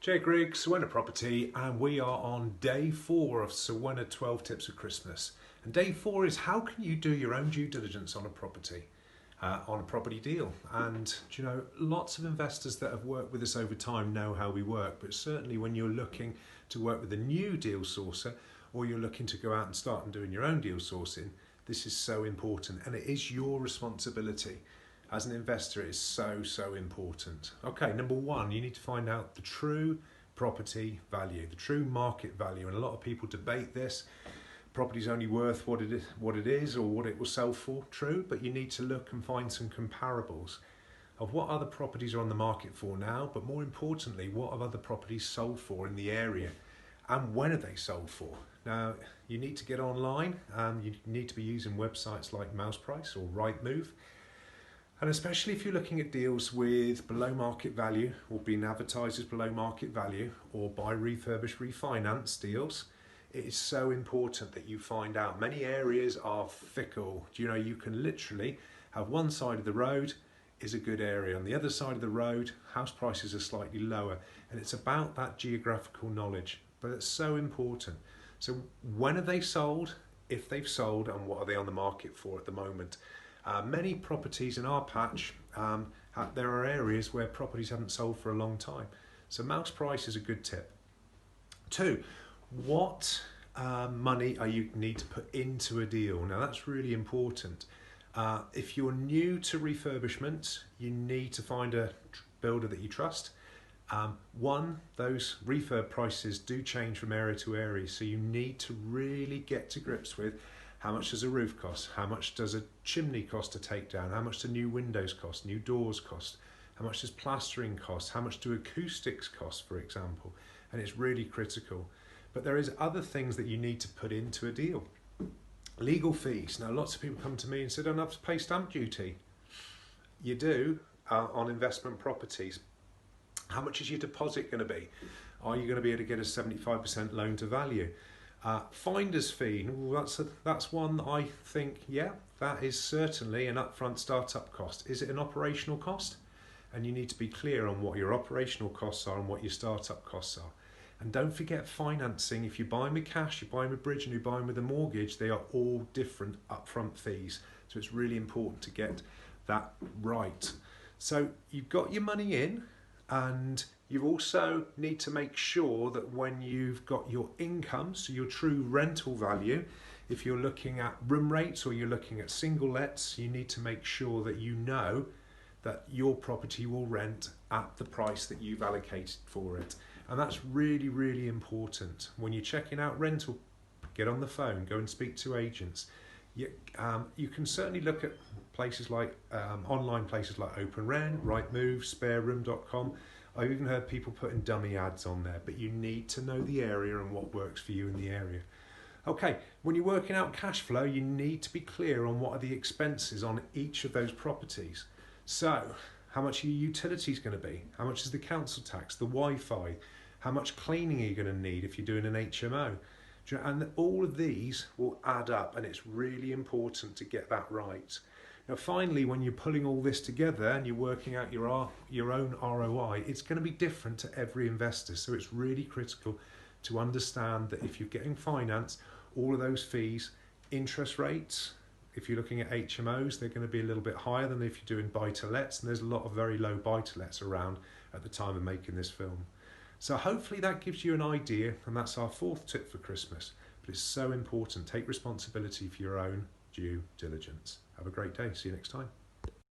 Jay Griggs, Siwenna Property, and we are on day 4 of Siwenna 12 Tips for Christmas. And day 4 is how can you do your own due diligence on a property, on a property deal. And you know, lots of investors that have worked with us over time know how we work, but certainly when you're looking to work with a new deal sourcer, or you're looking to go out and start and doing your own deal sourcing, this is so important, and it is your responsibility. As an investor, it is so important. Okay, number 1, you need to find out the true property value, the true market value. And a lot of people debate this. Property's only worth what it is or what it will sell for. True, but you need to look and find some comparables of what other properties are on the market for now, but more importantly, what have other properties sold for in the area and when are they sold for. Now, you need to get online. You need to be using websites like Mouseprice or Rightmove. And especially if you're looking at deals with below market value or being advertised as below market value or buy, refurbish, refinance deals, it is so important that you find out. Many areas are fickle. You know, you can literally have one side of the road is a good area. On the other side of the road, house prices are slightly lower. And it's about that geographical knowledge. But it's so important. So when are they sold? If they've sold, and what are they on the market for at the moment? Many properties in our patch, there are areas where properties haven't sold for a long time. So Mouseprice is a good tip. 2, what money are you need to put into a deal? Now that's really important. If you're new to refurbishment, you need to find a builder that you trust. Those refurb prices do change from area to area, so you need to really get to grips with how much does a roof cost? How much does a chimney cost to take down? How much do new windows cost? New doors cost? How much does plastering cost? How much do acoustics cost, for example? And it's really critical. But there is other things that you need to put into a deal. Legal fees. Now, lots of people come to me and say, I don't have to pay stamp duty. You do on investment properties. How much is your deposit going to be? Are you going to be able to get a 75% loan to value? Finder's fee, that's one that I think, yeah, that is certainly an upfront startup cost. Is it an operational cost? And you need to be clear on what your operational costs are and what your startup costs are. And don't forget financing. If you're buying with cash, you're buying with bridge, and you're buying with a mortgage, they are all different upfront fees. So it's really important to get that right. So you've got your money in, and you also need to make sure that when you've got your income, so your true rental value, if you're looking at room rates or you're looking at single lets, you need to make sure that you know that your property will rent at the price that you've allocated for it. And that's really, really important. When you're checking out rental, get on the phone, go and speak to agents. You can certainly look at places like online places like OpenRent, Rightmove, SpareRoom.com. I've even heard people putting dummy ads on there, but you need to know the area and what works for you in the area. Okay, when you're working out cash flow, you need to be clear on what are the expenses on each of those properties. So, how much are your utilities going to be? How much is the council tax, the Wi-Fi? How much cleaning are you going to need if you're doing an HMO? And all of these will add up, and it's really important to get that right. Now, finally, when you're pulling all this together and you're working out your own ROI, it's going to be different to every investor. So it's really critical to understand that if you're getting finance, all of those fees, interest rates, if you're looking at HMOs, they're going to be a little bit higher than if you're doing buy-to-lets, and there's a lot of very low buy-to-lets around at the time of making this film. So hopefully that gives you an idea, and that's our 4th tip for Christmas. But it's so important. Take responsibility for your own due diligence. Have a great day. See you next time.